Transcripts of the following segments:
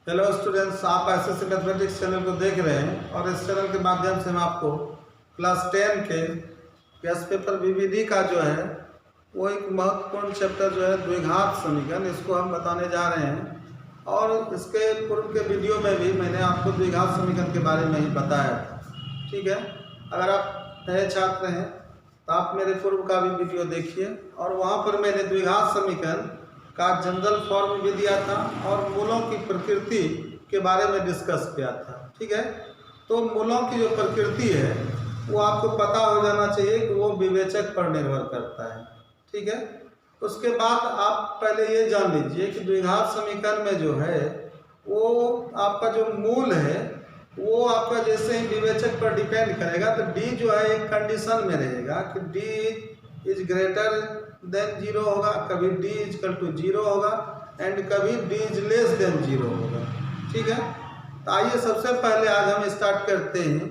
Hello students, आप SSC mathematics channel को देख रहे हैं और इस चैनल के माध्यम से हम आपको क्लास 10 के गेस्ट पेपर बीबीडी का जो है वो एक महत्वपूर्ण चैप्टर जो है द्विघात समीकरण, इसको हम बताने जा रहे हैं। और इसके पूर्व के वीडियो में भी मैंने आपको द्विघात समीकरण के बारे में ही बताया था। ठीक है, अगर आप नए छात्र हैं तो आप मेरे पूर्व का भी वीडियो देखिए और वहाँ पर मैंने द्विघात समीकरण का जनरल फॉर्म भी दिया था और मूलों की प्रकृति के बारे में डिस्कस किया था। ठीक है, तो मूलों की जो प्रकृति है वो आपको पता हो जाना चाहिए कि वो विवेचक पर निर्भर करता है। ठीक है, उसके बाद आप पहले ये जान लीजिए कि द्विघात समीकरण में जो है वो आपका जो मूल है वो आपका जैसे ही विवेचक पर डिपेंड करेगा, तो डी जो है एक कंडीशन में रहेगा कि डी इज ग्रेटर देन 0 होगा, कभी d इजकल टू 0 होगा एंड कभी d इज लेस देन 0 होगा। ठीक है, तो आइए सबसे पहले आज हम स्टार्ट करते हैं।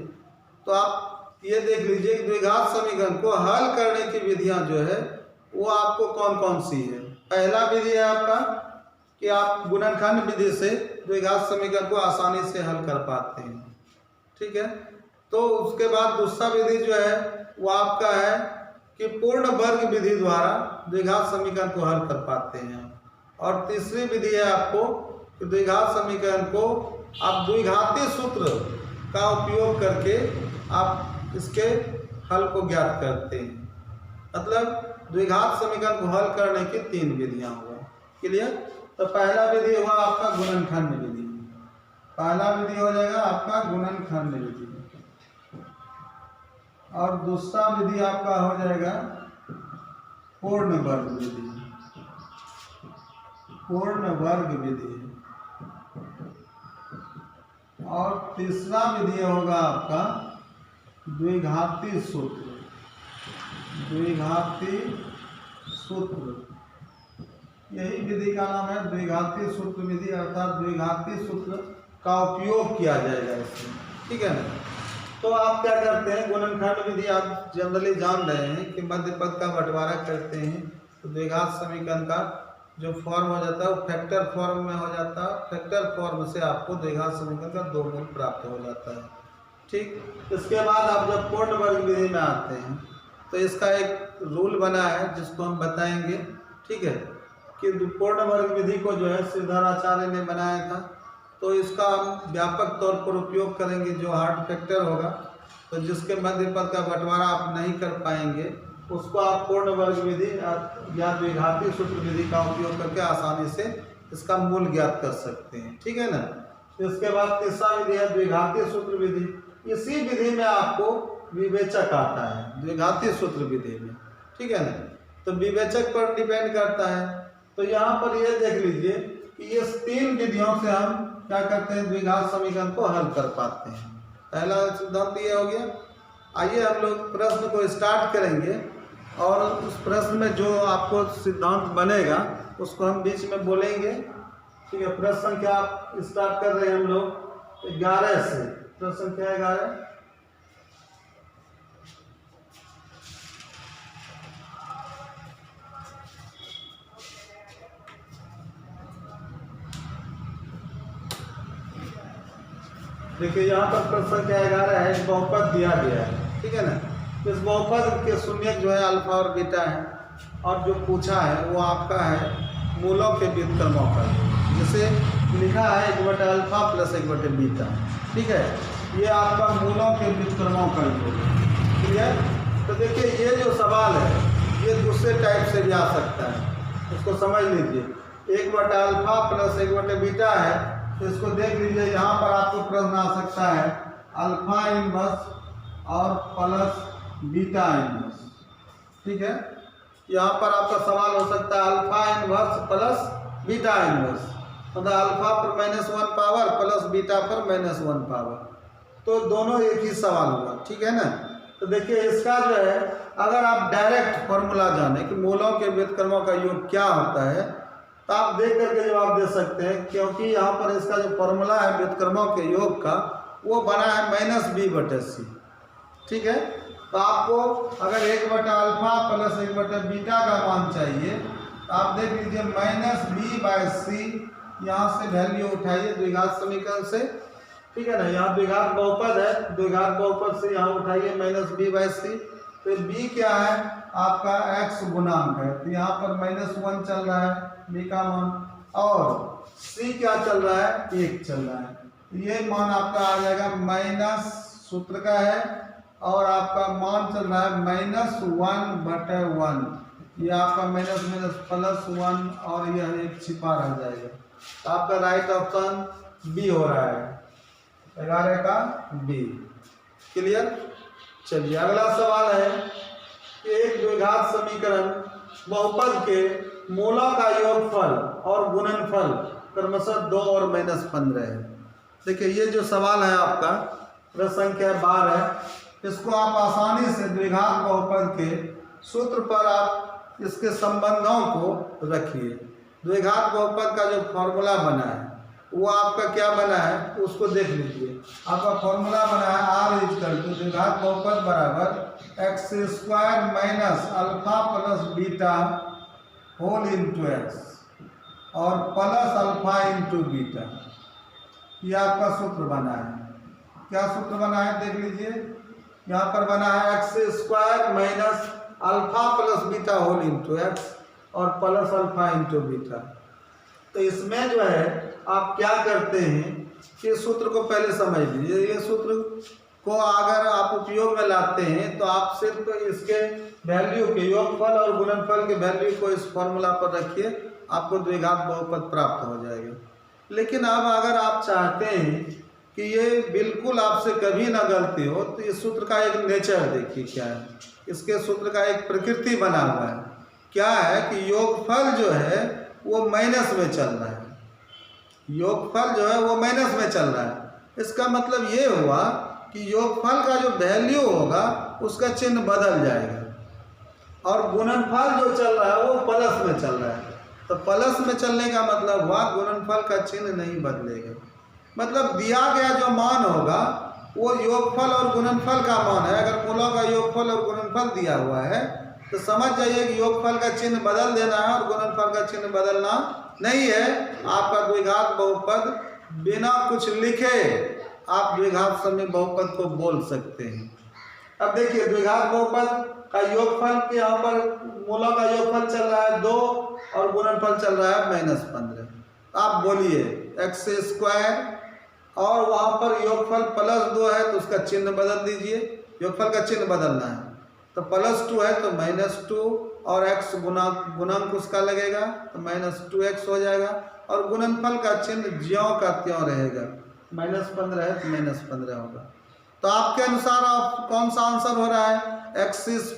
तो आप ये देख लीजिए कि द्विघात समीकरण को हल करने की विधियां जो है वो आपको कौन कौन सी है। पहला विधि है आपका कि आप गुणनखंड विधि से द्विघात समीकरण को आसानी से हल कर पाते हैं। ठीक है, तो उसके बाद दूसरा विधि जो है वो आपका है कि पूर्ण वर्ग विधि द्वारा द्विघात समीकरण को हल कर पाते हैं। और तीसरी विधि है आपको कि द्विघात समीकरण को आप द्विघाती सूत्र का उपयोग करके आप इसके हल को ज्ञात करते हैं। मतलब द्विघात समीकरण को हल करने की 3 विधियां हुआ। क्लियर? तो पहला विधि हुआ आपका गुणनखंड विधि, पहला विधि हो जाएगा आपका गुणनखंड विधि। और दूसरा विधि आपका हो जाएगा पूर्ण वर्ग विधि, पूर्ण वर्ग विधि। और तीसरा विधि होगा आपका द्विघाती सूत्र, द्विघाती सूत्र। यही विधि का नाम है द्विघाती सूत्र विधि, अर्थात द्विघाती सूत्र का उपयोग किया जाएगा इसमें। ठीक है ना? तो आप क्या करते हैं, गुणनखंड विधि आप जनरली जान रहे हैं कि मध्य पद का बंटवारा करते हैं तो द्विघात समीकरण का जो फॉर्म हो जाता है वो फैक्टर फॉर्म में हो जाता है। फैक्टर फॉर्म से आपको द्विघात समीकरण का 2 मूल प्राप्त हो जाता है। ठीक, इसके बाद आप जब पूर्ण वर्ग विधि में आते हैं तो इसका एक रूल बना है जिसको हम बताएंगे। ठीक है, कि पूर्ण वर्ग विधि को जो है श्रीधराचार्य ने बनाया था, तो इसका हम व्यापक तौर पर उपयोग करेंगे। जो हार्ड फैक्टर होगा तो जिसके मध्य पद का बंटवारा आप नहीं कर पाएंगे उसको आप पूर्ण वर्ग विधि या द्विघाती सूत्र विधि का उपयोग करके आसानी से इसका मूल ज्ञात कर सकते हैं। ठीक है ना? इसके बाद तीसरा विधि है द्विघाती सूत्र विधि। इसी विधि में आपको विवेचक आता है द्विघाती सूत्र विधि में। ठीक है ना? तो विवेचक पर डिपेंड करता है। तो यहाँ पर ये देख लीजिए कि ये 3 विधियों से हम क्या करते हैं, द्विघात समीकरण को हल कर पाते हैं। पहला सिद्धांत ये हो गया। आइए हम लोग प्रश्न को स्टार्ट करेंगे और उस प्रश्न में जो आपको सिद्धांत बनेगा उसको हम बीच में बोलेंगे। ठीक है, प्रश्न संख्या आप स्टार्ट कर रहे हैं हम लोग 11 से। प्रश्न संख्या 11। देखिए यहाँ पर प्रश्न संख्या 11 है, एक बहुपद दिया गया है। ठीक है ना? इस बहुपद के शून्यक जो है अल्फा और बीटा है और जो पूछा है वो आपका है मूलों के व्युत्क्रमों का। जैसे लिखा है 1/अल्फा प्लस 1/बीटा। ठीक है, ये आपका मूलों के व्युत्क्रमों का योग है। क्लियर? तो देखिए ये जो सवाल है ये दूसरे टाइप से भी आ सकता है, उसको समझ लीजिए। 1/अल्फा प्लस 1/बीटा है, इसको देख लीजिए। यहाँ पर आपको प्रश्न आ सकता है अल्फा इनवर्स और प्लस बीटा इनवर्स। ठीक है, यहाँ पर आपका सवाल हो सकता है alpha inverse plus beta inverse, मतलब अल्फा पर -1 पावर प्लस बीटा पर -1 पावर। तो दोनों एक ही सवाल हुआ। ठीक है ना? तो देखिए इसका जो है अगर आप डायरेक्ट फॉर्मूला जाने कि मूलों के व्युत्क्रमों का योग क्या होता है तो आप देख करके जवाब दे सकते हैं, क्योंकि यहाँ पर इसका जो फॉर्मूला है व्युत्क्रमों के योग का वो बना है -b/c। ठीक है, तो आपको अगर 1/अल्फा प्लस 1/बीटा का मान चाहिए तो आप देख लीजिए -b/c यहाँ से वैल्यू उठाइए द्विघात समीकरण से, ठीक है ना। यहाँ द्विघात बहुपद है, द्विघात बहुपद से यहाँ उठाइए -b/c। तो b क्या है आपका x गुणांक है, तो यहाँ पर -1 चल रहा है b का मान, और c क्या चल रहा है 1 चल रहा है। तो ये मान आपका आ जाएगा माइनस सूत्र का है, और आपका मान चल रहा है -1/1। ये आपका माइनस माइनस +1 और यह एक छिपा रह जाएगा। तो आपका राइट ऑप्शन बी हो रहा है, 11 का बी। क्लियर। चलिए अगला सवाल है कि एक द्विघात समीकरण बहुपद के मूलों का योगफल और गुणनफल क्रमशः 2 और -15 है। देखिए ये जो सवाल है आपका प्रश्न संख्या 12, इसको आप आसानी से द्विघात बहुपद के सूत्र पर आप इसके संबंधों को रखिए। द्विघात बहुपद का जो फॉर्मूला बना है वो आपका क्या बना है उसको देख लीजिए। आपका फॉर्मूला बना है r = द्विघात बहुपद बराबर x² - α + beta whole into x और प्लस अल्फा इंटू बीटा। ये आपका सूत्र बना है। क्या सूत्र बना है देख लीजिए। यहाँ पर बना है x² - α + beta whole into x और प्लस अल्फा इंटू बीटा। तो इसमें जो है आप क्या करते हैं कि सूत्र को पहले समझ लीजिए। ये सूत्र को अगर आप उपयोग में लाते हैं तो आप सिर्फ इसके वैल्यू के योगफल और गुणनफल के वैल्यू को इस फॉर्मूला पर रखिए, आपको द्विघात बहुपद प्राप्त हो जाएगा। लेकिन अब अगर आप चाहते हैं कि ये बिल्कुल आपसे कभी ना गलती हो तो इस सूत्र का एक नेचर देखिए क्या है। इसके सूत्र का एक प्रकृति बना हुआ है। क्या है कि योगफल जो है वो माइनस में चल रहा है। योगफल जो है वो माइनस में चल रहा है। इसका मतलब ये हुआ कि योगफल का जो वैल्यू होगा उसका चिन्ह बदल जाएगा और गुणनफल जो चल रहा है वो प्लस में चल रहा है। तो प्लस में चलने का मतलब हुआ गुणनफल का चिन्ह नहीं बदलेगा। मतलब दिया गया जो मान होगा वो योगफल और गुणनफल का मान है। अगर मूलों का योगफल और गुणनफल दिया हुआ है तो समझ जाइए कि योगफल का चिन्ह बदल देना है और गुणनफल का चिन्ह बदलना नहीं है। आपका द्विघात बहुपद बिना कुछ लिखे आप द्विघात समय बहुपद को बोल सकते हैं। अब देखिए द्विघात बहुपद का योगफल के यहाँ पर मूलों का योगफल चल रहा है 2 और गुणनफल चल रहा है -15। आप बोलिए x² और वहाँ पर योगफल +2 है तो उसका चिन्ह बदल दीजिए। योगफल का चिन्ह बदलना है तो +2 है तो -2 और x गुणांक उसका लगेगा तो -2x हो जाएगा और गुणनफल का चिन्ह ज्यों का त्यों रहेगा। -15 है तो -15 होगा। तो आपके अनुसार आप कौन सा आंसर हो रहा है x² -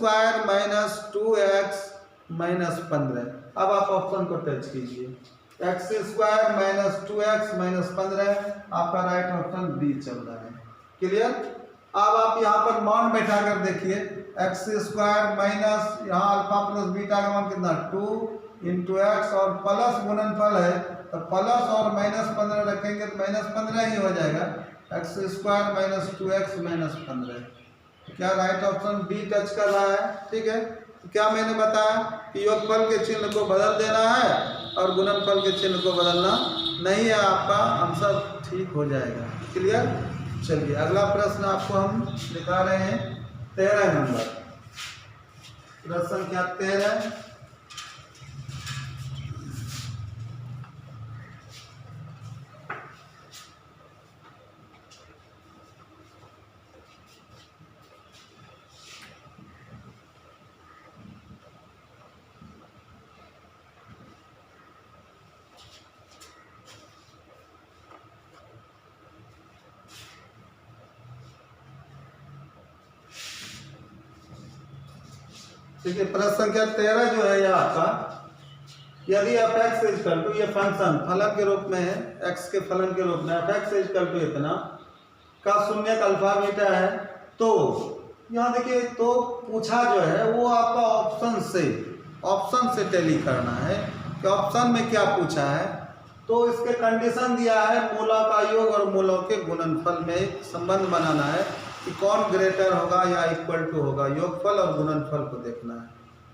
2x - 15। अब आप ऑप्शन को टच कीजिए। x² - 2x - 15 आपका राइट ऑप्शन बी चल रहा है। क्लियर। अब आप यहाँ पर मान बैठा कर देखिए x² माइनस यहाँ अल्फा प्लस बीटा का मान कितना 2 × x और प्लस गुणनफल है तो प्लस और -15 रखेंगे तो -15 ही हो जाएगा। x² - 2x - 15 क्या राइट ऑप्शन बी टच कर रहा है। ठीक है। क्या मैंने बताया कि योगफल के चिन्ह को बदल देना है और गुणनफल के चिन्ह को बदलना नहीं है। आपका आंसर ठीक हो जाएगा। क्लियर। चलिए अगला प्रश्न आपको हम दिखा रहे हैं 13 नंबर प्रश्न संख्या 13। देखिए प्रश्न संख्या 13 जो है यह आपका, यदि f(x) ये फंक्शन फलन के रूप में है, x के फलन के रूप में f(x) इतना का शून्यक अल्फा बीटा है तो यहाँ देखिए तो पूछा जो है वो आपका ऑप्शन से टैली करना है कि ऑप्शन में क्या पूछा है। तो इसके कंडीशन दिया है मूलों का योग और मूलों के गुणनफल में एक संबंध बनाना है कि कौन ग्रेटर होगा या इक्वल टू होगा। योगफल और गुणनफल को देखना है।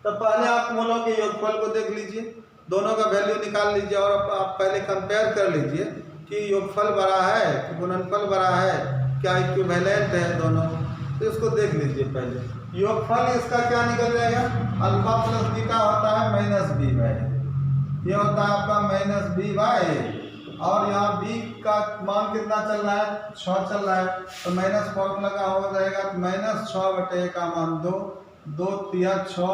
तो पहले आप मूलों के योगफल को देख लीजिए। दोनों का वैल्यू निकाल लीजिए और आप पहले कंपेयर कर लीजिए कि योगफल बड़ा है कि गुणनफल बड़ा है, क्या इक्विवेलेंट है दोनों, तो इसको देख लीजिए पहले। योगफल इसका क्या निकल जाएगा, अल्फा प्लस बीटा होता है माइनस बी बाई, ये होता है आपका माइनस बी बाई, और यहाँ बी का मान कितना चल रहा है, 6 चल रहा है, तो माइनस फॉर्मूला का हो जाएगा माइनस 6 बटे का मान 2, 2 3 6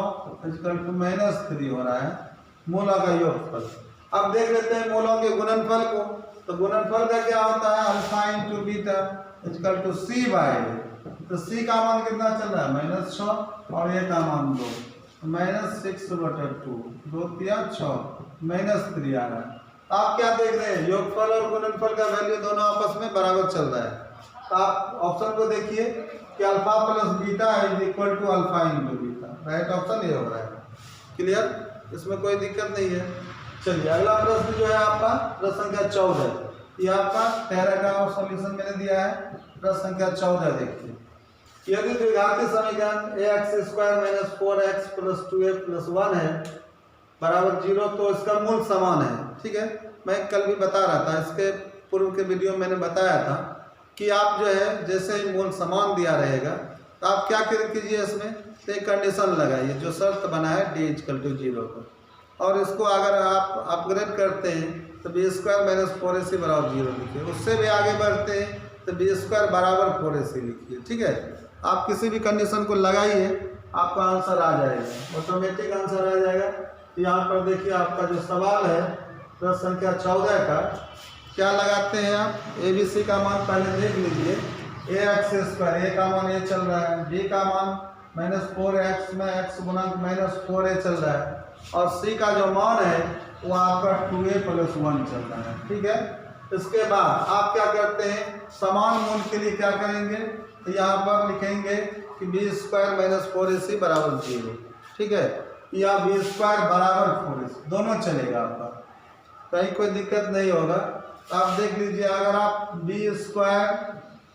इक्वल टू -3 हो रहा है मूलों का योगफल। अब देख लेते हैं मूलों के गुणनफल को, तो गुणनफल का क्या होता है, alpha into beta equal to C by, तो सी का मान कितना चल रहा है -6 और ये का मान 2, -6 बटे 2, 2 3 6 -3 आ रहा है। आप क्या देख रहे हैं, योगफल और गुणनफल का वैल्यू दोनों आपस में बराबर चल रहा है। तो आप ऑप्शन को देखिए कि alpha plus beta is equal to alpha into beta, right option ये हो रहा है। क्लियर, इसमें कोई दिक्कत नहीं है। चलिए अगला प्रश्न जो है आपका प्रश्न संख्या 14, ये आपका 13 का सॉल्यूशन मैंने दिया है। प्रश्न संख्या 14 देखिए, यदि द्विघाती समीकरण ax² - 4x + 2a + 1 है बराबर 0, तो इसका मूल समान है। ठीक है, मैं कल भी बता रहा था, इसके पूर्व के वीडियो में मैंने बताया था कि आप जो है जैसे ही मूल समान दिया रहेगा तो आप क्या कीजिए, इसमें तो एक कंडीशन लगाइए जो शर्त बना है d = 0 पर, और इसको अगर आप अपग्रेड करते हैं तो b² - 4ac बराबर 0 लिखिए, उससे भी आगे बढ़ते हैं तो b² बराबर 4ac लिखिए। ठीक है, आप किसी भी कंडीशन को लगाइए, आपका आंसर आ जाएगा, ऑटोमेटिक आंसर आ जाएगा। तो यहाँ पर देखिए आपका जो सवाल है प्रश्न संख्या 14 का, क्या लगाते हैं आप, ABC का मान पहले देख लीजिए, ax², a का मान a चल रहा है, b का मान -4x में x गुणक -4a चल रहा है, और c का जो मान है वो आपका 2a + 1 चल रहा है। ठीक है, इसके बाद आप क्या करते हैं, समान मूल के लिए क्या करेंगे, तो यहाँ पर लिखेंगे कि b² - 4ac बराबर 0। ठीक है, या b² बराबर 4ac दोनों चलेगा आपका, कहीं कोई दिक्कत नहीं होगा। आप देख लीजिए, अगर आप b²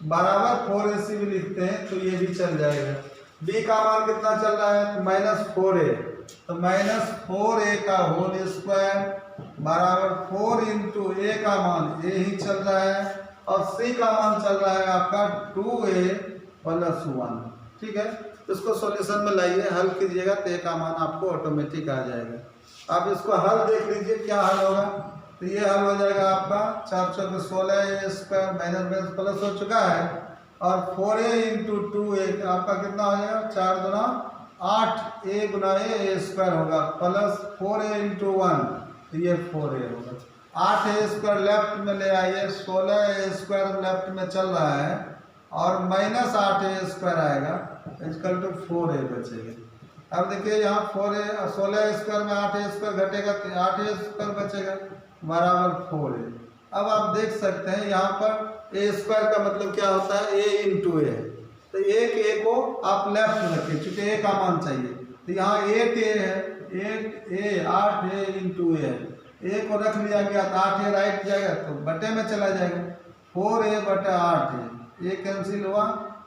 बराबर 4ac भी लिखते हैं तो ये भी चल जाएगा। b का मान कितना चल रहा है, -4a, तो -4a का होल स्क्वायर बराबर 4 × a का मान a ही चल रहा है, और c का मान चल रहा है आपका 2a + 1। ठीक है, इसको सॉल्यूशन में लाइए, हल कीजिएगा तो a का मान आपको ऑटोमेटिक आ जाएगा। आप इसको हल देख लीजिए क्या हल होगा, तो ये हल हो जाएगा आपका 4 × 4 = 16a² माइनस प्लस हो चुका है, और 4a × 2a आपका कितना हो जाएगा, 4 × 8a × a² होगा, प्लस 4a × 1, तो ये 4a होगा। 8a² लेफ्ट में ले आइए, 16a² लेफ्ट में चल रहा है, और -8a² आएगा इक्वल टू 4a बचेगा। अब देखिए यहाँ 4a 16a² में 8a² घटेगा तो 8a² बचेगा बराबर 4a। अब आप देख सकते हैं यहाँ पर a² का मतलब क्या होता है, a × a, तो एक a को आप लेफ्ट में रखिए क्योंकि a का मान चाहिए, तो यहाँ 8a है, 8a × a, a को रख लिया गया तो 8a राइट जाएगा तो बटे में चला जाएगा, 4a बटे 8a, ये कैंसिल हुआ,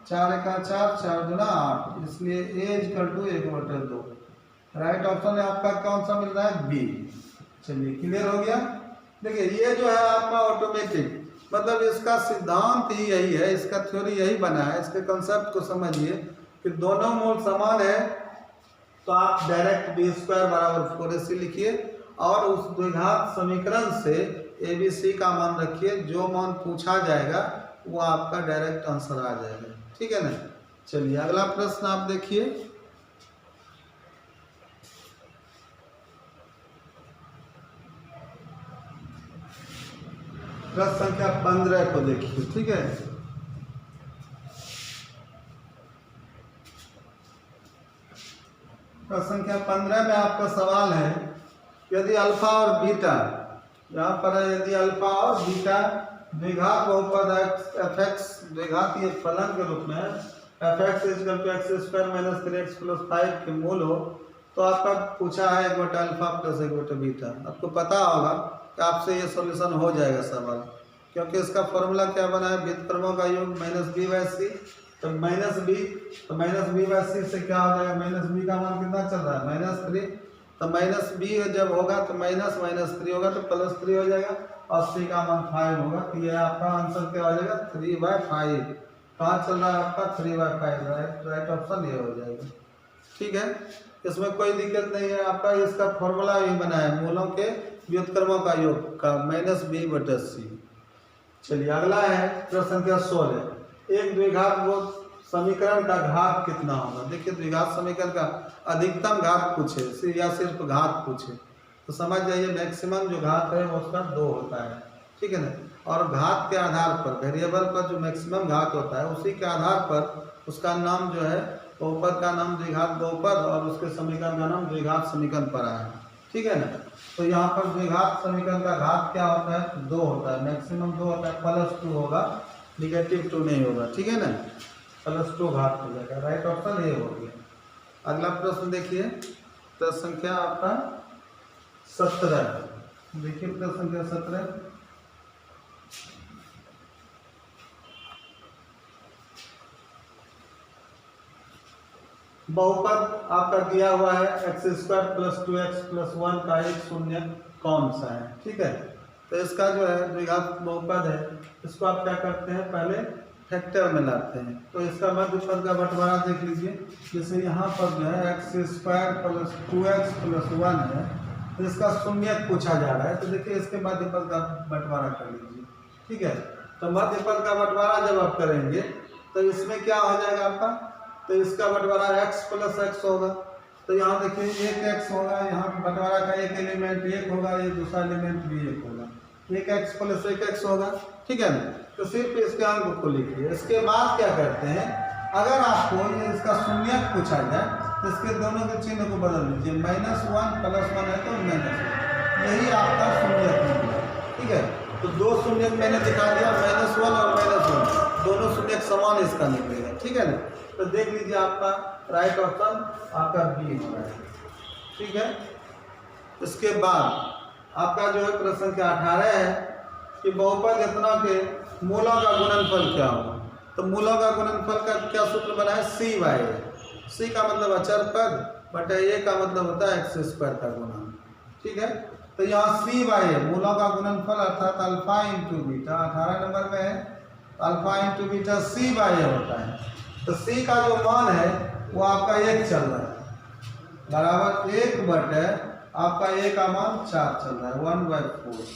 4 × 4 4 × 8, इसलिए a = 1/2। राइट ऑप्शन है आपका कौन सा मिल रहा है, बी। चलिए क्लियर हो गया। देखिए ये जो है आपका ऑटोमेटिक, मतलब इसका सिद्धांत ही यही है, इसका थ्योरी यही बना है। इसके कंसेप्ट को समझिए कि दोनों मूल समान है, तो आप डायरेक्ट b² बराबर 4ac लिखिए, और उस द्विघात समीकरण से ABC का मान रखिए, जो मान पूछा जाएगा वो आपका डायरेक्ट आंसर आ जाएगा। ठीक है ना। चलिए अगला प्रश्न आप देखिए, प्रश्न संख्या 15 को देखिए। ठीक है, प्रश्न संख्या 15 में आपका सवाल है, यदि अल्फा और बीटा, यहाँ पर है यदि अल्फा और बीटा द्विघात बहुपद f(x) द्विघातीय फलन के रूप में f(x) = x² - 3x + 5 के मूल हो, तो आपका पूछा है 1/अल्फा + 1/बीटा। आपको पता होगा कि आपसे ये सॉल्यूशन हो जाएगा सवाल, क्योंकि इसका फॉर्मूला क्या बना है, व्युत्क्रमों का योग -b/c, तो -b, तो -b/c से क्या हो जाएगा, -b का मान कितना चल रहा है, -3, तो माइनस बी जब होगा तो माइनस माइनस 3 होगा तो प्लस 3 हो जाएगा और सी का मान 5 होगा। तो ये आपका आंसर क्या हो जाएगा 3/5। कहाँ चल रहा है आपका 3/5, राइट ऑप्शन ये हो जाएगा। ठीक है, इसमें कोई दिक्कत नहीं है। आपका इसका फॉर्मूला भी बना है मूलों के व्युत्क्रमों का योग का -b/c। चलिए अगला है प्रश्न संख्या 16। एक द्विघात समीकरण का घात कितना होगा। देखिए द्विघात समीकरण का अधिकतम घात पूछे या सिर्फ घात पूछे तो समझ जाइए मैक्सिमम जो घात है वो उसका 2 होता है। ठीक है ना, और घात के आधार पर वेरिएबल पर जो मैक्सिमम घात होता है उसी के आधार पर उसका नाम जो है बहुपद का नाम द्विघात बहुपद और उसके समीकरण का नाम द्विघात समीकरण पड़ा है। ठीक है ना, तो यहाँ पर द्विघात समीकरण का घात क्या होता है 2 होता है, मैक्सिमम 2 होता है, +2 होगा, -2 नहीं होगा। ठीक है ना, +2 घात हो जाएगा, राइट ऑप्शन ये हो गया। अगला प्रश्न देखिए, प्रश्न संख्या आपका 17। देखिए प्रश्न संख्या 17। बहुपद आपका दिया हुआ है x² + 2x + 1 का एक शून्य कौन सा है। ठीक है, तो इसका जो है द्विघात बहुपद है, इसको आप क्या करते हैं पहले फैक्टर में लाते हैं। तो इसका मध्य पद का बंटवारा देख लीजिए, जैसे यहाँ पर जो है x² + 2x + 1 है, तो इसका शून्य पूछा जा रहा है। तो देखिए इसके मध्य पद का बंटवारा कर लीजिए। ठीक है, तो मध्य पद का बंटवारा जब आप करेंगे तो इसमें क्या हो जाएगा आपका, तो इसका बंटवारा x + x होगा। तो यहाँ देखिए 1x होगा, यहाँ बंटवारा का एक एलिमेंट 1 होगा, ये दूसरा एलिमेंट भी 1 होगा, 1x + 1x होगा। ठीक है ना, तो सिर्फ इसके अंक को लिखिए। इसके बाद क्या करते हैं, अगर आपको ये इसका शून्य पूछा जाए तो इसके दोनों के चिन्ह को बदल लीजिए, -1 + 1 है तो -1, यही आपका शून्य है। ठीक है, तो 2 शून्य मैंने दिखा दिया, -1 और -1 दोनों शून्य समान इसका निकलेगा। ठीक है ना, तो देख लीजिए आपका राइट ऑप्शन आपका बी हो रहा है। ठीक है, इसके बाद आपका जो है प्रश्न संख्या 18 है कि बहुपद इतना के मूलों का गुणनफल क्या होगा। तो मूलों का गुणनफल का क्या सूत्र बना है, c/a। c का मतलब अचर पद बटा a का मतलब होता है x² का गुणन। ठीक है, तो यहाँ c/a मूलों का गुणनफल अर्थात अल्फा × बीटा 18 नंबर में है, अल्फा × बीटा c/a होता है। तो c का जो मान है वो आपका 1 चल रहा है, बराबर 1 बटे आपका a का मान 4 चल रहा है, 1/4,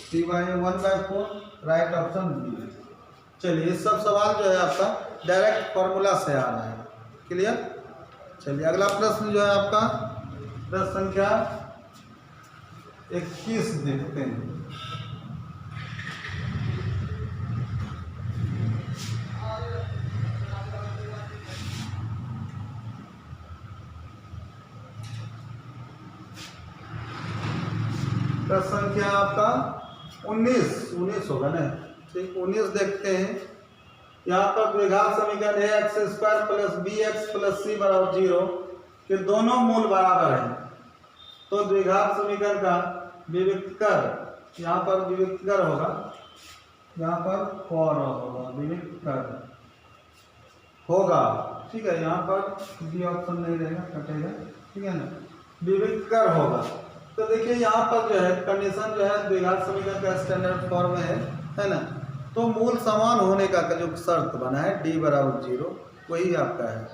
c/a 1/4, राइट ऑप्शन बी। चलिए ये सब सवाल जो है आपका डायरेक्ट फॉर्मूला से आ रहा है, क्लियर। चलिए अगला प्रश्न जो है आपका प्रश्न संख्या 21 देखते हैं। प्रश्न संख्या आपका 19 होगा ना, ठीक 19 देखते हैं। यहाँ पर द्विघात समीकरण ax² + bx + c = 0 के दोनों मूल बराबर हैं, तो द्विघात समीकरण का विविक्तकर यहाँ पर विविक्तकर होगा, यहाँ पर फॉर होगा, विविक्तकर होगा। ठीक है, यहाँ पर बी ऑप्शन नहीं रहेगा, कटेगा। ठीक है ना, विविक्तकर होगा। तो देखिए यहाँ पर जो है कंडीशन जो है द्विघात समीकरण का स्टैंडर्ड फॉर्म है ना, तो मूल समान होने का जो शर्त बना है d = 0 वही आपका है।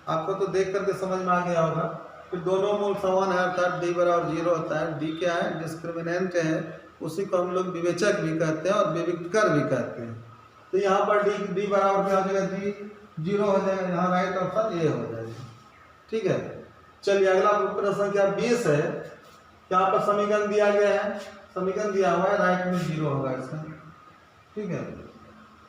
आपको तो देख करके समझ में आ गया होगा कि दोनों मूल समान है अर्थात d = 0 होता है। d क्या है, डिस्क्रिमिनेंट है, उसी को हम लोग विवेचक भी कहते हैं और विविक्तकर भी कहते हैं। तो यहाँ पर d बराबर क्या हो जाएगा, d 0 हो जाएगा, यहाँ राइट ऑप्शन ये हो जाएगा। ठीक है, चलिए अगला प्रश्न संख्या 20 है। यहाँ पर समीकरण दिया गया है, समीकरण दिया हुआ है, राइट में 0 होगा इसका। ठीक है,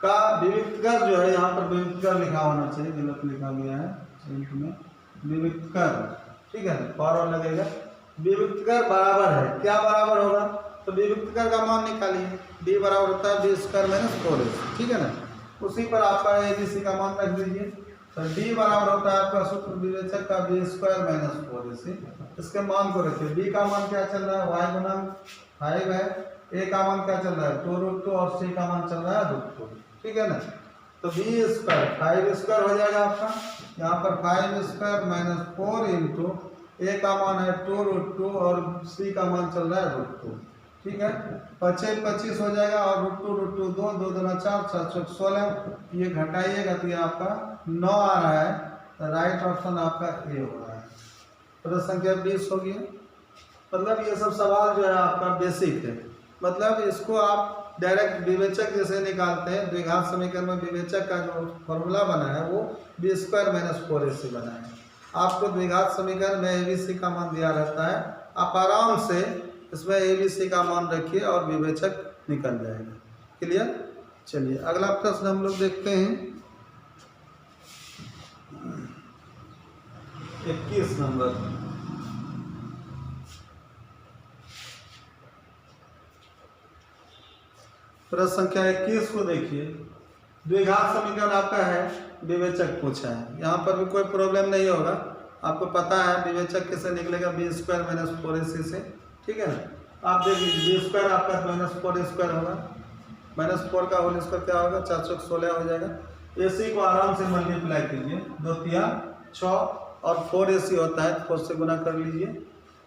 का विविक्तकर जो है यहाँ पर विविक्तकर लिखा होना चाहिए, गलत लिखा गया है में विविक्तकर। ठीक है, फॉर लगेगा, विविक्तकर बराबर है, क्या बराबर होगा, तो विविक्तकर का मान निकालिए, d बराबर होता है b² - 4ac। ठीक है ना, उसी पर आपका abc का मान रख दीजिए। तो d बराबर होता है आपका सूत्र विवेचक का b² - 4ac। इसके मान को रखिए, b का मान क्या चल रहा है, y गुना 5 है, a का मान क्या चल रहा है 2√2 और c का मान चल रहा है √2। ठीक है ना, तो b² 5² हो जाएगा आपका, यहाँ पर 5² - 4 × ए का मान है 2√2 और सी का मान चल रहा है √2। ठीक है, 25 25 हो जाएगा और √2 2 2 2 4 4 4 16, ये घटाइएगा तो ये आपका 9 आ रहा है। तो राइट ऑप्शन आपका ए हो रहा है। प्रश्न संख्या 20 हो गया। मतलब ये सब सवाल जो है आपका बेसिक है, मतलब इसको आप डायरेक्ट विवेचक जैसे निकालते हैं। द्विघात समीकरण में विवेचक का जो फॉर्मूला बना है वो b² - 4ac बना है। आपको द्विघात समीकरण में abc का मान दिया रहता है, आप आराम से इसमें abc का मान रखिए और विवेचक निकल जाएगा। क्लियर। चलिए अगला प्रश्न हम लोग देखते हैं 21 नंबर। प्रश्न संख्या 21 को देखिए। द्विघात समीकरण आपका है, विवेचक पूछा है। यहाँ पर भी कोई प्रॉब्लम नहीं होगा, आपको पता है विवेचक कैसे निकलेगा, b² - 4ac से। ठीक है ना। आप देखिए b² आपका -4a² होगा, -4 का होल स्क्वायर क्या होगा, 4 4 16 हो जाएगा। ac को आराम से मल्टीप्लाई कीजिए, 2 3 6 और 4ac होता है, 4 से गुना कर लीजिए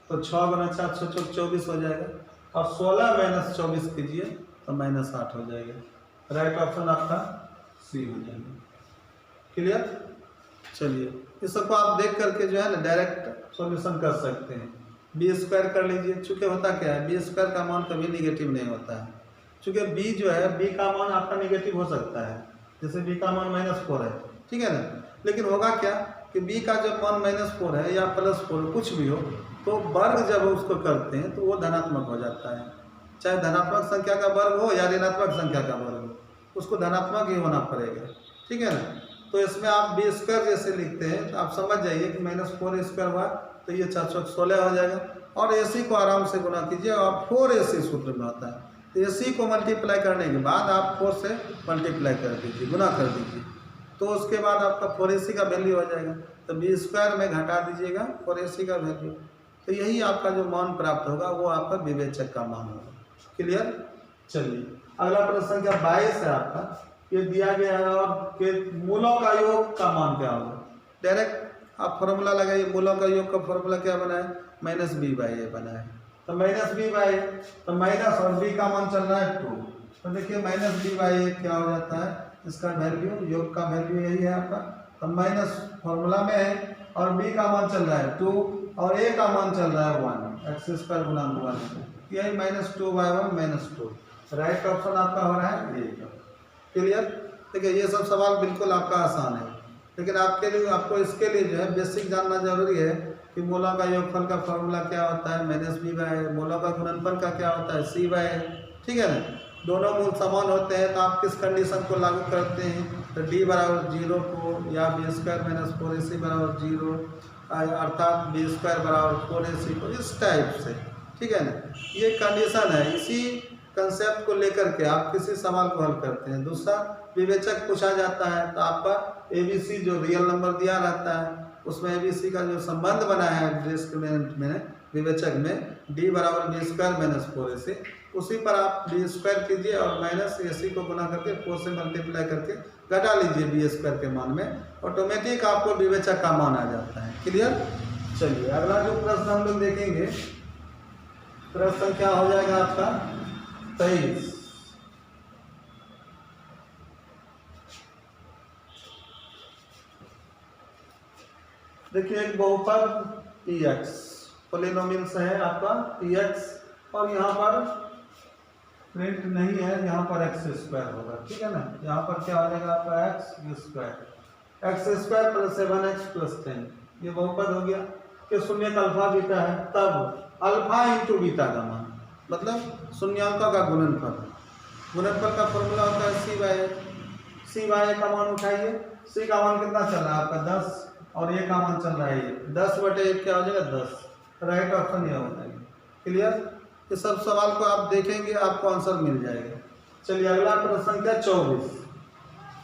तो 6 × 4 6 4 24 हो जाएगा। और 16 - 24 कीजिए तो -8 हो जाएगा। राइट ऑप्शन आपका सी हो जाएगा। क्लियर। चलिए इस सबको आप देख करके जो है ना डायरेक्ट सॉल्यूशन कर सकते हैं। b² कर लीजिए, चूँकि होता क्या है b² का मान कभी निगेटिव नहीं होता है। चूँकि b जो है b का मान आपका निगेटिव हो सकता है, जैसे b का मान -4 है, ठीक है ना। लेकिन होगा क्या कि b का जब मान -4 है या +4 कुछ भी हो, तो वर्ग जब उसको करते हैं तो वो धनात्मक हो जाता है। चाहे धनात्मक संख्या का वर्ग हो या ऋणात्मक संख्या का वर्ग हो, उसको धनात्मक ही होना पड़ेगा। ठीक है ना। तो इसमें आप b² जैसे लिखते हैं तो आप समझ जाइए कि -4a² हुआ तो ये 4 4 16 हो जाएगा। और ac को आराम से गुना कीजिए और 4ac सूत्र में होता है, तो ac को मल्टीप्लाई करने के बाद आप 4 से मल्टीप्लाई कर दीजिए, गुना कर दीजिए, तो उसके बाद आपका 4ac का वैल्यू हो जाएगा। तो b² में घटा दीजिएगा 4ac का वैल्यू, तो यही आपका जो मान प्राप्त होगा वो आपका विवेचक का मान होगा। क्लियर। चलिए अगला प्रश्न संख्या 22 है आपका। ये दिया गया है और के मूलों का योग का मान क्या होगा। डायरेक्ट आप फॉर्मूला लगाइए, मूलों का योग का फॉर्मूला क्या बना है, -b/a बना है। तो -b/a, तो माइनस और b का मान चल रहा है 2, तो देखिए -b/a क्या हो जाता है, इसका वैल्यू, योग का वैल्यू यही है आपका। तो माइनस फॉर्मूला में है और b का मान चल रहा है 2 और a का मान चल रहा है 1, x² × 1, यही -2/1 -2। राइट ऑप्शन आपका हो रहा है ए। क्लियर। देखिए ये सब सवाल बिल्कुल आपका आसान है, लेकिन आपके लिए आपको इसके लिए जो है बेसिक जानना जरूरी है कि मूलों का योगफल का फॉर्मूला क्या होता है, -b/a, मूलों का गुणनफल का क्या होता है, c/a। ठीक है ना। दोनों मूल समान होते हैं तो आप किस कंडीशन को लागू करते हैं, तो d = 0 को या b² - 4ac = 0, अर्थात b² = 4ac को, इस टाइप से। ठीक है ना। ये कंडीशन है, इसी कंसेप्ट को लेकर के आप किसी सवाल को हल करते हैं। दूसरा विवेचक पूछा जाता है तो आपका abc जो रियल नंबर दिया रहता है उसमें abc का जो संबंध बना है डिस्क्रिमिनेंट में, विवेचक में, d = b² - 4ac, उसी पर आप b² कीजिए और -ac को गुना करके 4 से मल्टीप्लाई करके घटा लीजिए b² के मान में, ऑटोमेटिक आपको विवेचक का मान आ जाता है। क्लियर। चलिए अगला जो प्रश्न हम लोग देखेंगे, प्रश्न संख्या हो जाएगा आपका 23। देखिए एक बहुपद px पोलिनोमियल्स है आपका px, और यहाँ पर प्रिंट नहीं है, यहाँ पर x² होगा। ठीक है ना। यहाँ पर क्या हो जाएगा आपका x² + 7x + 10, ये बहुपद हो गया कि शून्यक अल्फा बीटा है, तब अल्फा × बीटा का मान, मतलब शून्यांकों का गुणनफल का फॉर्मूला होता है c/a का मान उठाइए। c का मान कितना चल रहा है आपका 10 और a का मान चल रहा है 10/1 क्या हो जाएगा 10। राइट ऑप्शन ये हो जाएगा। क्लियर। ये सब सवाल को आप देखेंगे आपको आंसर मिल जाएगा। चलिए अगला प्रश्न संख्या 24।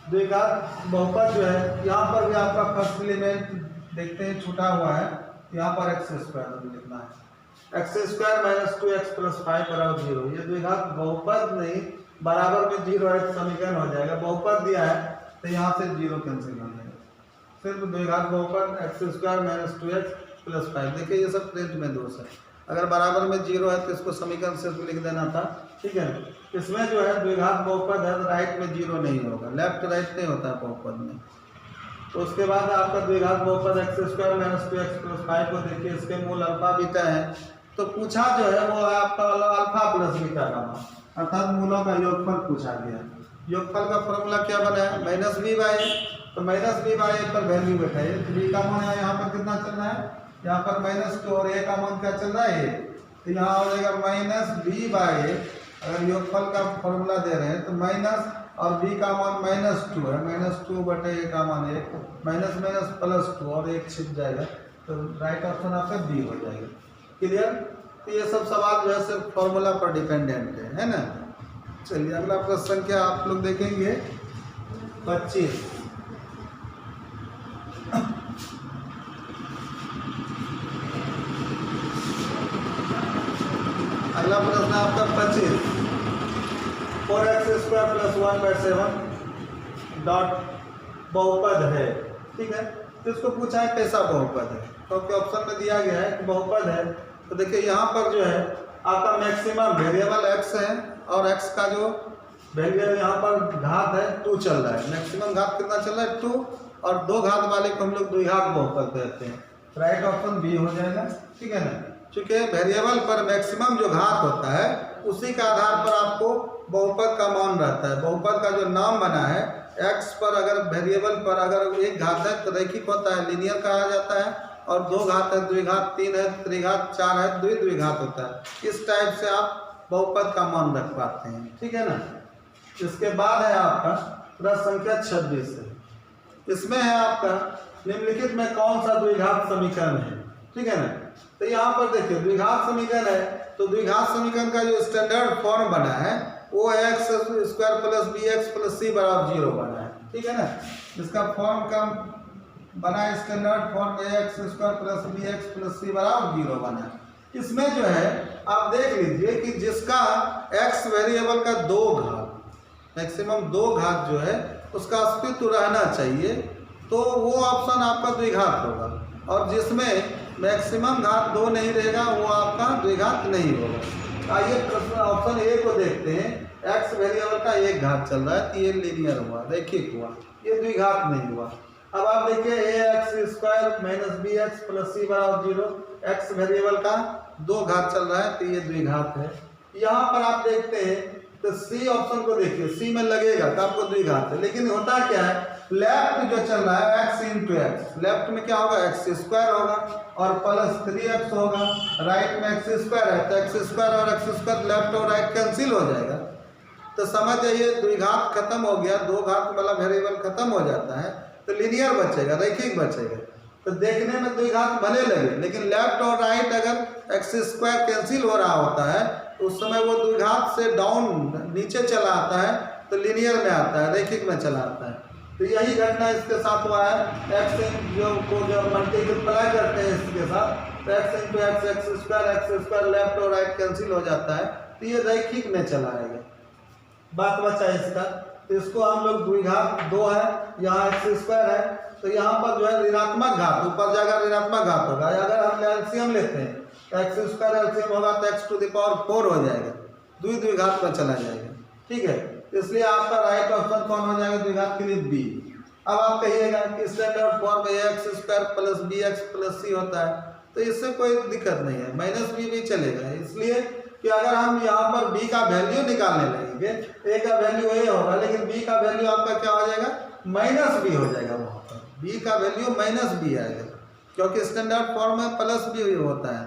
द्विघात बहुपद जो है, यहाँ पर भी आपका फर्स्ट एलिमेंट देखते हैं छूटा हुआ है, यहाँ पर x² लिखना है, x² - 2x + 5 = 0। ये द्विघात बहुपद नहीं, बराबर में 0 है, समीकरण हो जाएगा। बहुपद दिया है तो यहाँ से 0 कैंसिल हो जाएगा, सिर्फ द्विघात बहुपद x² - 2x प्लस 5। देखिए ये सब प्रिंट में दोष है। अगर बराबर में 0 है तो इसको समीकरण से लिख देना था, ठीक है। इसमें जो है द्विघात बहुपद है तो राइट में 0 नहीं होगा, लेफ्ट राइट नहीं होता है बहुपद में। तो उसके बाद आपका द्विघात बहुपद x² - 2x + 5 को देखिए, इसके मूल अल्फा बीटा है। तो पूछा जो है वो है आपका अल्फा प्लस बीटा का मान, अर्थात मूलों का योगफल पूछा गया। योगफल का फॉर्मूला क्या बना है, -b/a। तो -b/a पर वैल्यू बैठाइए। तो b का मान यहाँ पर कितना चल रहा है, यहाँ पर -2 और a का मान क्या चल रहा है, तो यहाँ हो जाएगा -b/a। अगर योगफल का फॉर्मूला दे रहे हैं तो माइनस और b का मान -2 है, -2/a का मान 1, माइनस +2 और 1 छिप जाएगा। तो राइट ऑप्शन आपका बी हो जाएगा। क्लियर। तो ये सब सवाल जो है सिर्फ फॉर्मूला पर डिपेंडेंट है ना। चलिए अगला प्रश्न संख्या आप लोग देखेंगे 25। अगला प्रश्न आपका 25। 4x² + 1/7 डॉट बहुपद है, ठीक है। तो इसको पूछा है कैसा बहुपद है, क्योंकि ऑप्शन में दिया गया है कि बहुपद है। तो देखिए यहाँ पर जो है आपका मैक्सिमम वेरिएबल x है और x का जो वैल्यू यहाँ पर घात है 2 चल रहा है। मैक्सिमम घात कितना चल रहा है 2, और 2 घात वाले को हम लोग द्विघात बहुपद कहते हैं। राइट ऑप्शन बी हो जाएगा, ठीक है ना। चूँकि वेरिएबल पर मैक्सिमम जो घात होता है उसी के आधार पर आपको बहुपद का मान रहता है। बहुपद का जो नाम बना है x पर, अगर वेरिएबल पर अगर एक घात है तो रैखिक होता है, लीनियर कहा जाता है, और 2 घात है, द्विघात 3 है, त्रिघात 4 है, द्विघात होता है। इस टाइप से आप बहुपद का मान रख पाते हैं, ठीक है ना। इसके बाद है आपका प्रश्न संख्या 26 है। इसमें है आपका निम्नलिखित में कौन सा द्विघात समीकरण है, ठीक है ना। तो यहाँ पर देखिए द्विघात समीकरण है, तो द्विघात समीकरण का जो स्टैंडर्ड फॉर्म बना है वो x² + bx + c = 0 बना है, ठीक है ना। इसका फॉर्म का बना standard form x² + bx + c = 0 बना है। इसमें जो है आप देख लीजिए कि जिसका x वेरिएबल का 2 घात, मैक्सिमम 2 घात जो है उसका अस्तित्व रहना चाहिए, तो वो ऑप्शन आपका द्विघात होगा। और जिसमें मैक्सिमम घात 2 नहीं रहेगा वो आपका द्विघात नहीं होगा। आइए ऑप्शन ए को देखते हैं। x वेरिएबल का 1 घात चल रहा है तो ये लीनियर हुआ, रैखिक हुआ, ये द्विघात नहीं हुआ। अब आप देखिए ax² - bx + c = 0, x variable का 2 घात चल रहा है तो ये द्विघात है। यहाँ पर आप देखते हैं तो सी ऑप्शन को देखिए, सी में लगेगा तो आपको द्विघात है, लेकिन होता क्या है लेफ्ट जो चल रहा है x × x, लेफ्ट में क्या होगा x² होगा और +3x होगा, राइट में x² है तो x² और x² लेफ्ट और राइट कैंसिल हो जाएगा। तो समझ जाइए द्विघात खत्म हो गया, 2 घात वाला वेरिएबल खत्म हो जाता है तो लीनियर बचेगा, रैखिक बचेगा। तो देखने में द्विघात भले लगे, लेकिन लेफ्ट और राइट अगर x² कैंसिल हो रहा होता है तो उस समय वो द्विघात से डाउन नीचे चला आता है तो लीनियर में आता है, रैखिक में चला आता है। तो यही घटना इसके साथ हुआ है। x जो मल्टीप्लाई करते हैं इसके साथ, तो x × x² लेफ्ट और राइट कैंसिल हो जाता है तो ये रैखिक में चला आएगा। बात बचा इसका, तो इसको हम लोग द्विघात 2 है, यहाँ x² है तो यहाँ पर जो है ऋणात्मक घात, ऊपर जाकर ऋणात्मक घात होगा। अगर हम एलसीएम लेते हैं तो x² एलसीएम होगा तो x⁴ हो जाएगा, द्विघात में चला जाएगा, ठीक है। इसलिए आपका राइट ऑप्शन कौन हो जाएगा द्विघात के लिए बी। अब आप कहिएगा कि standard form ax² + bx + c होता है, तो इससे कोई दिक्कत नहीं है, -b भी चलेगा। इसलिए कि अगर हम यहाँ पर b का वैल्यू निकालने लगेंगे, a का वैल्यू a होगा लेकिन b का वैल्यू आपका क्या हो जाएगा -b हो जाएगा। वहाँ पर b का वैल्यू -b आएगा, क्योंकि स्टैंडर्ड फॉर्म में +b होता है,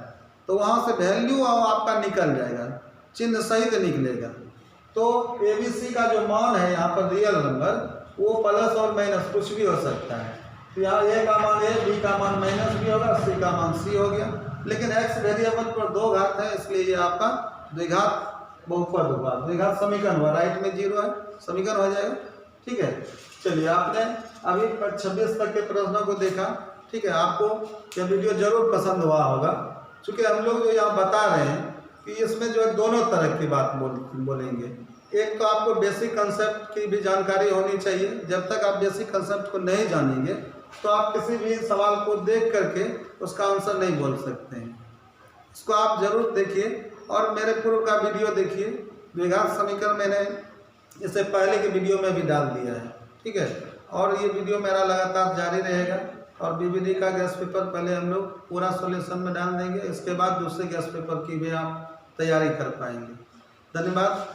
तो वहाँ से वैल्यू आपका निकल जाएगा, चिन्ह सहित निकलेगा। तो ABC का जो मान है यहाँ पर रियल नंबर, वो प्लस और माइनस कुछ भी हो सकता है। तो यहाँ a का मान a, b का मान -b होगा, c का मान c हो गया। लेकिन x वेरिएबल पर 2 घात है, इसलिए ये आपका द्विघात बहुपद हुआ, द्विघात समीकरण हुआ, राइट में 0 है, समीकरण हो जाएगा, ठीक है। चलिए आपने अभी 26 तक के प्रश्नों को देखा, ठीक है। आपको यह वीडियो जरूर पसंद हुआ होगा, क्योंकि हम लोग जो यहाँ बता रहे हैं कि इसमें जो है दोनों तरह की बात बोलेंगे। एक तो आपको बेसिक कंसेप्ट की भी जानकारी होनी चाहिए, जब तक आप बेसिक कंसेप्ट को नहीं जानेंगे तो आप किसी भी सवाल को देख करके उसका आंसर नहीं बोल सकते हैं। इसको आप जरूर देखिए और मेरे पूर्व का वीडियो देखिए। द्विघात समीकरण मैंने इससे पहले के वीडियो में भी डाल दिया है, ठीक है। और ये वीडियो मेरा लगातार जारी रहेगा और बीबीडी का गैस पेपर पहले हम लोग पूरा सॉल्यूशन में डाल देंगे, इसके बाद दूसरे गैस पेपर की भी आप तैयारी कर पाएंगे। धन्यवाद।